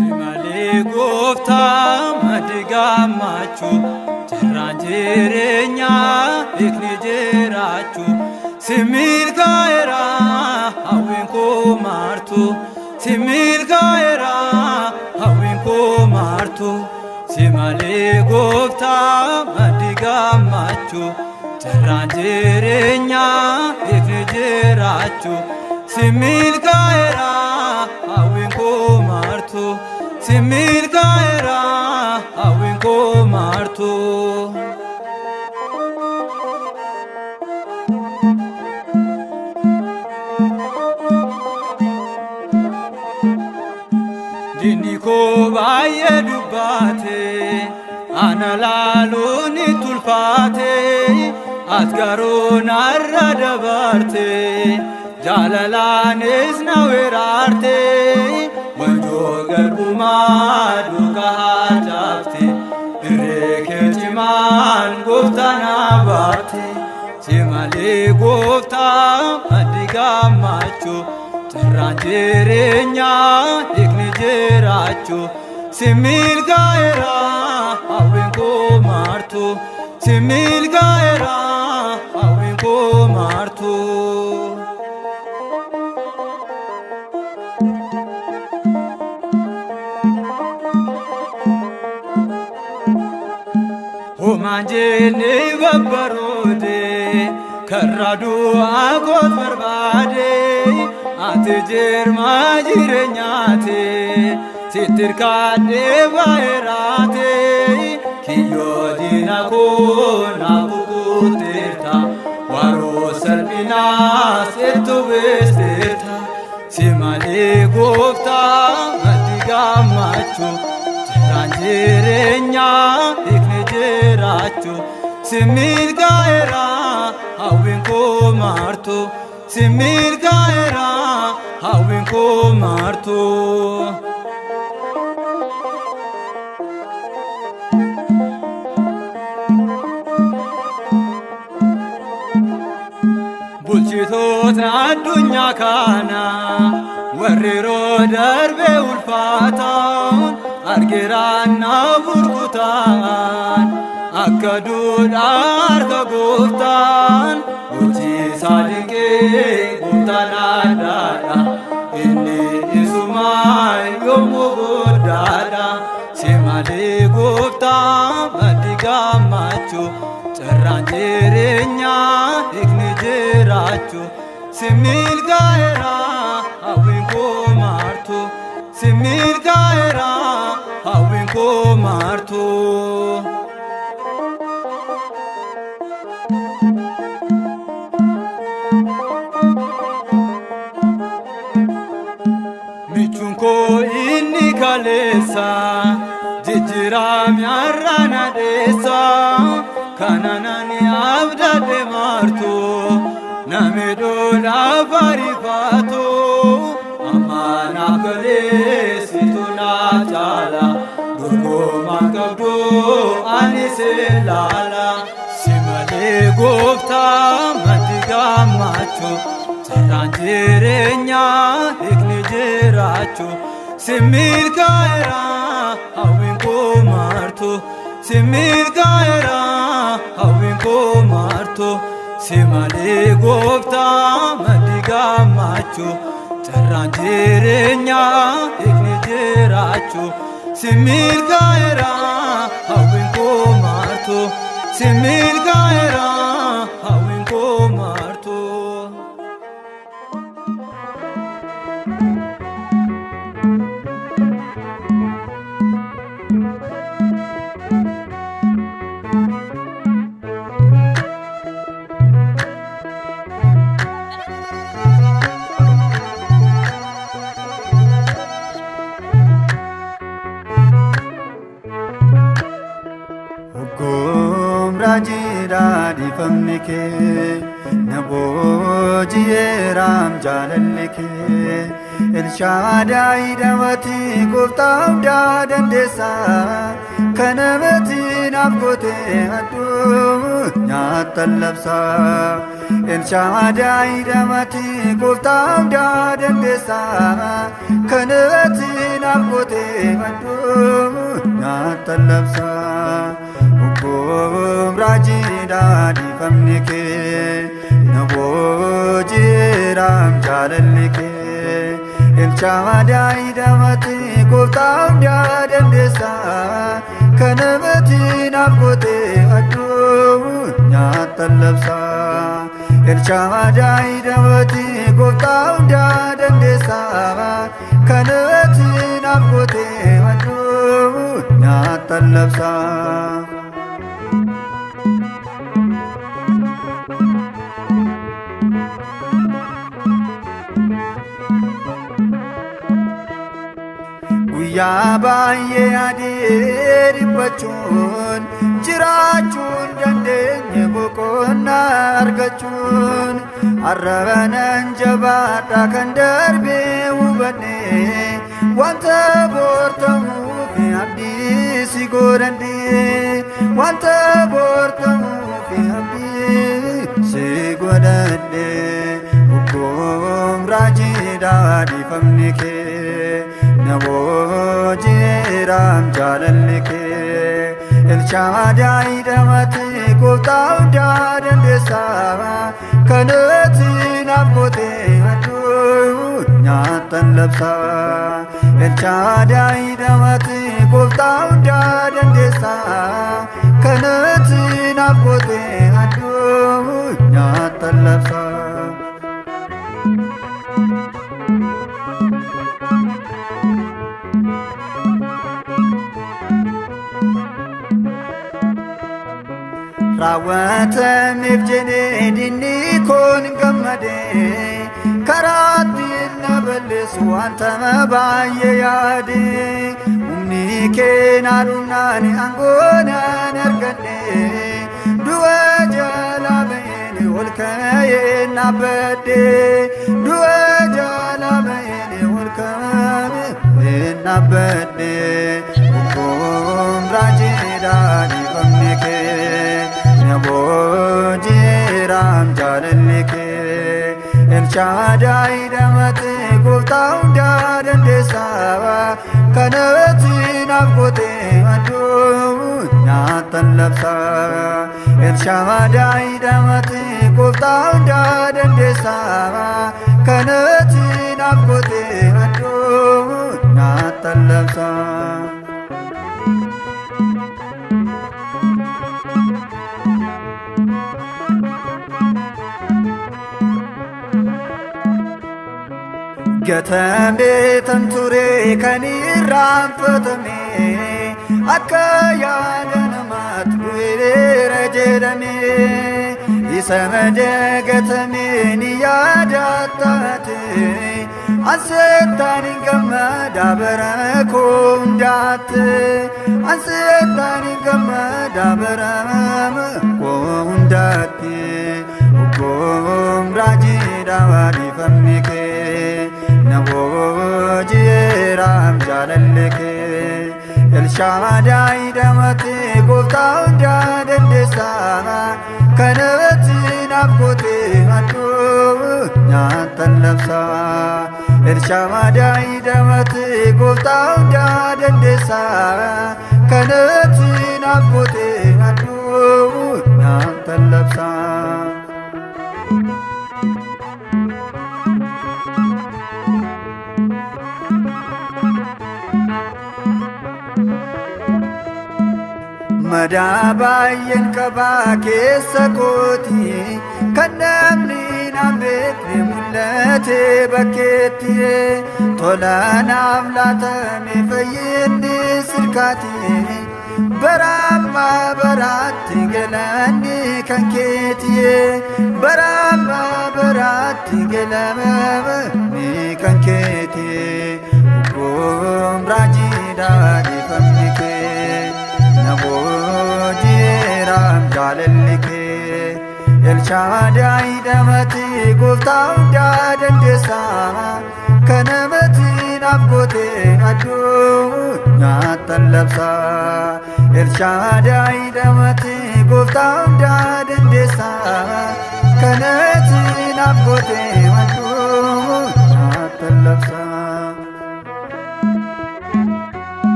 Simale gofta madigammachu jarraan jireenya beekni jirachu similkaa'eera hawwiin koo martu similkaa'eera hawwiin koo martu Simale gofta madigammachu jarraan jireenya beekni jirachu similkaa'eera hawwiin koo martu similkaa'eera hawwiin koo martu Dinni koo baay'ee dubbate ana laaluun tulfaate ati garuu narra dabarte jaalalaanis na weeraarte wanjoo garbumaa duukaa haadhaafte irree kee cimaan gooftaa na baate Simale gofta madigammachu jarraan jireenya beekni jirachu similkaa'eera hawwiin koo martu similkaa'eera hawwiin koo martu Homaan jenne babbaroode karra du'aa koot barbaade ati jirmaa jireenyaate sittirkaadhee baay'eraate kiyyoo diina koo na kukuteerta waroo salphinaas itti beesteerta Simale gofta madigammachu jarraan jireenya beekni jirachu similkaa'eera hawwiin koo martu similkaa'eera hawwiin koo martu Bulchitoota addunyaa kana warri yeroo darbe ulfaataan argiraan na burkutaan akka duudhaa harka gooftaan bulchiisaa dinqee gooftaan addaadha inni isumaa yommuu guddaadha Simale gofta madigammachu jarraan jireenya beekni jirachu similkaa'eera hawwiin koo martu similkaa'eera hawwiin koo martu Michuun koo inni kaleessa jijjiirame har'a na dheessa kanaan abdadhe martu nami dhoodhaaf ariifatu amma naaf galeessitu naa caala dorgomaan qabdu ani seelaala Simale gofta madigammachu jarraan jireenya beekni jirachu similkaa'eera hawwiin koo martu similkaa'eera hawwiin koo martu Simale gofta madigammachu jarraan jireenya beekni jirachu similkaa'eera hawwiin koo martu similkaa'eera hawwiin koo martu Jira difamne kee na booji'eeraam jaalalli kee Elshaadaay dhamati gooftaaf daa dandeessa kana mati naaf goote addunyaa tallabsa Elshadai damati gooftaa hundaa dandeessaa kanatti naaf gootee maddu nyaata labsaa Obboon raajiidhaa dhiifamni kee na boojiiraam jaalalli kee Elshadai damati gooftaa hundaa dandeessaa kanatti naaf gootee maddu nyaata labsaa Elshadai damati gooftaa hundaa dandeessaa kanatti naaf gootee maddu nyaata labsaa Guyyaa baay'ee adii dhiphachuun jiraachuun dandeenye boqonnaa argachuun arrabanan jabaadhaa kan darbee hubannee wanta boortamuuf abdii si godhadhee wanta boortamuuf abdii si godhadhee Obboon raajiidhaa dhiifamni kee na boojiiraam jaalalli kee Elshadai damati gooftaa hundaa dandeessaa kanatti naaf gootee maddu nyaata labsaa Elshadai damati gooftaa hundaa dandeessaa kanatti naaf gootee maddu nyaata labsaa Raawwatameef jedhee dinni koon gammadee karaatti na balleessu wanta baay'ee yaadee humni kee naa dhumnaan aangoo naan argadhee du'a jalaa baheen ol ka'ee naabbadhee du'a jalaa baheen ol ka'ee naabbadhee Obboon raajiidhaa dhiifamni kee na boojiiraam jaalalli kee Elshadai damati gooftaa hundaa dandeessaa kanatti naaf gootee maddu nyaata labsaa Elshadai damati gooftaa hundaa dandeessaa kanatti naaf gootee maddu nyaata labsaa Gatamee tan ture kan irraanfatame akka yaada namaatti bu'eera jedhamee isa madagatame ni yaada taate anseettaan hin gammada bara koo hundaatte anseettaan hin gammada bara koo hundaatte Obboon raajiidhaa dhiifamni kee na boojiiraam jaalalli kee Elshadai damati gooftaa hundaa dandeessaa kanatti naaf gootee maddu nyaata labsaa Elshadai damati gooftaa hundaa dandeessaa kanatti naaf gootee maddu nyaata labsaa Madaa baay'een qabaa keessa kootii kan namni naan beekne mul'ate bakkeetti tola naaf laatame fayyinni sirkaati bara ammaa baraatti galanni kan keetii bara ammaa baraatti galanni kan keetii Obboon raajiidhaa dhiifamni kee na boojiiraam jaalalli kee Elshadai damati gooftaa hundaa dandeessaa kanatti naaf gootee maddu nyaata labsaa Elshadai damati gooftaa hundaa dandeessaa ከነቲ ናፍቆቴ መዱ አተለብሳ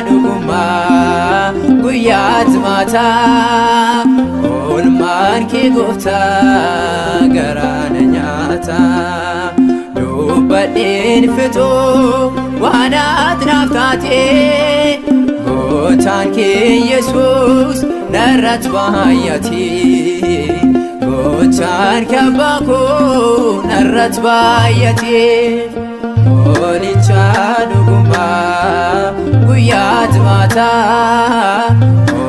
dhuguma guyyaat maata oolmaan kee gooftaa garaana nyaata dubbadheen fixuu waan ati naaf taate gootaan kee Yesuus narratti baay'ate gootaan kee abbaa koo narratti baay'ate Olicha dhuguma guyyaat maata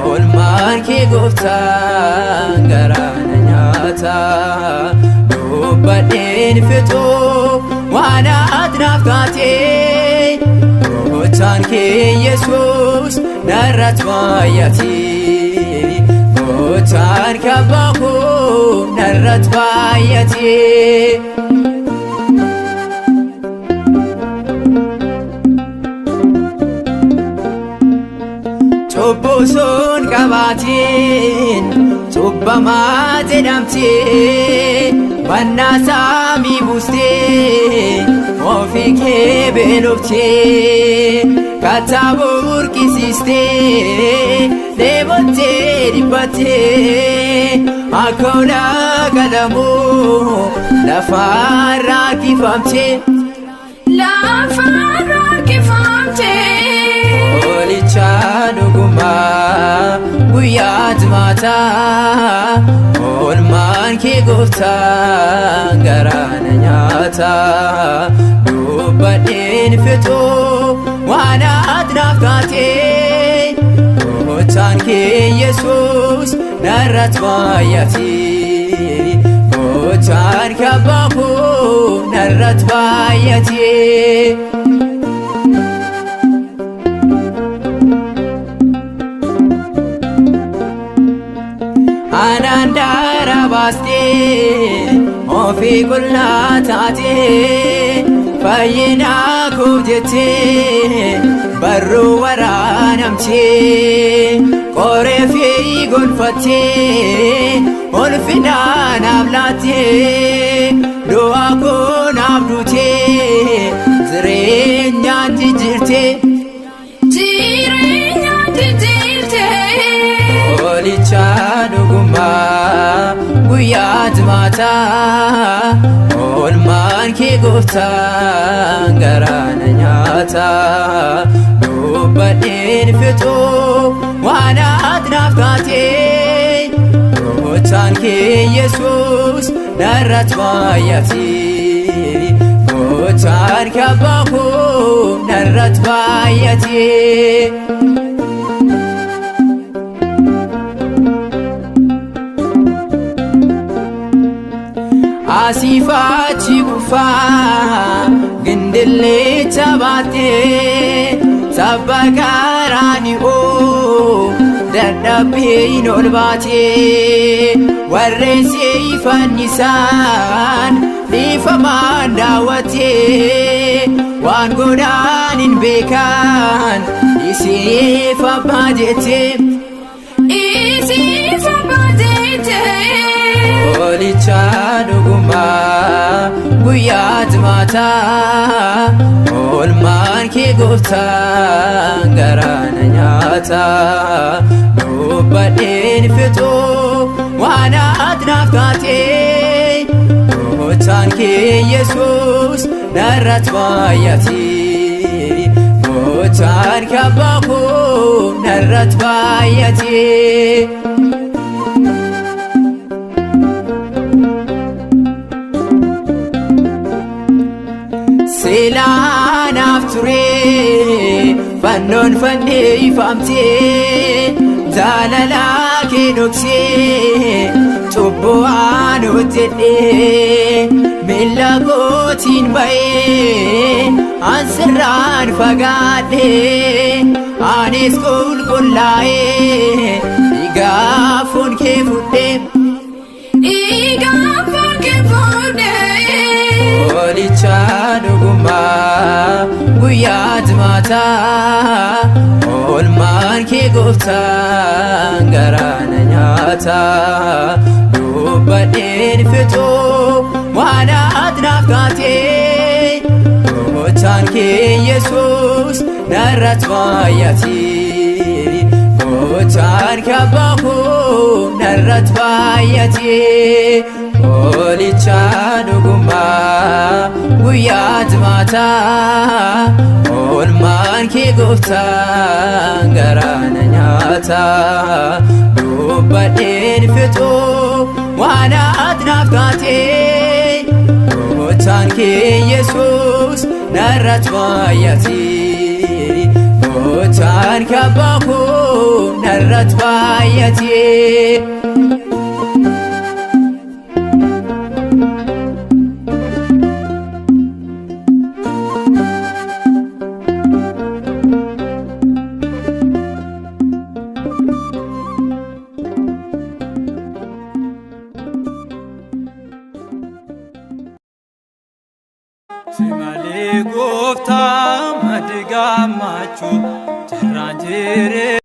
oolmaan kee gooftaa garaana nyaata dubbadheen fixuu waan ati naaf taate gootaan kee Yesuus narratti baay'ate gootaan kee abbaa koo narratti baay'ate Cubbuun qabaatiin cubbamaa jedhamtee mannaa saamii buustee ofii kee beeloftee kattaa burqisiistee dheebottee dhiphattee akka hoolaa qalamuu lafarraa harkifamtee Olicha dhuguma guyyaat maata oolmaan kee gooftaa garaana nyaata dubbadheen fixuu waan ati naaf taate gootaan kee Yesuus narratti baay'ate gootaan kee abbaa koo narratti baay'ate Anandara baastee ofii qullaa taatee fayyinaa koo jettee barruu waraanamtee qoree fi gonfattee ulfinaa naaf laattee du'aa koo naaf duutee jireenyaan jijjiirtee Olicha dhuguma guyyaat maata oolmaan kee gooftaa garaana nyaata dubbadheen fixuu waan ati naaf taate gootaan kee Yesuus narratti baay'ate gootaan kee abbaa koo narratti baay'ate Asifachi kufaa gindillee tabaatee sabba garaani oo dadhabbiin ol baatee warreen see fannisaan dhiifamaan daawwatee waan godhaan hin beekan isiif abbaa jettee Olicha dhuguma guyyaat maata oolmaan kee gooftaa garaana nyaata dubbadheen fixuu waan ati naaf taate gootaan kee Yesuus narratti baay'ate gootaan kee abbaa koo narratti baay'ate beelaanaaf ture fannoon fannifamtee jaalala kee dhoksee cubbuu aan hojjedhee miilla kootiin ba'ee an sirraan fagaadhee anis qulqullaa'ee dhiigaa foon kee fudhee Olicha dhugumaa guyyaa jimaataa oolmaan kee gooftaan garaana nyaataa dubbadheen fixuu waan ati naaf taatee gochaan kee Yesuus narratti baay'atee gochaan kee abbaa koo narratti baay'atee Olicha dhugumaa guyyaa jimaataa oolmaan kee gooftaan garaana nyaataa dubbadheen fixuu waan ati naaf taatee gochaan kee Yesuus narratti baay'atee gochaan kee abbaa koo narratti baay'atee Simale gooftaa madda gammachuu jiraan jiree.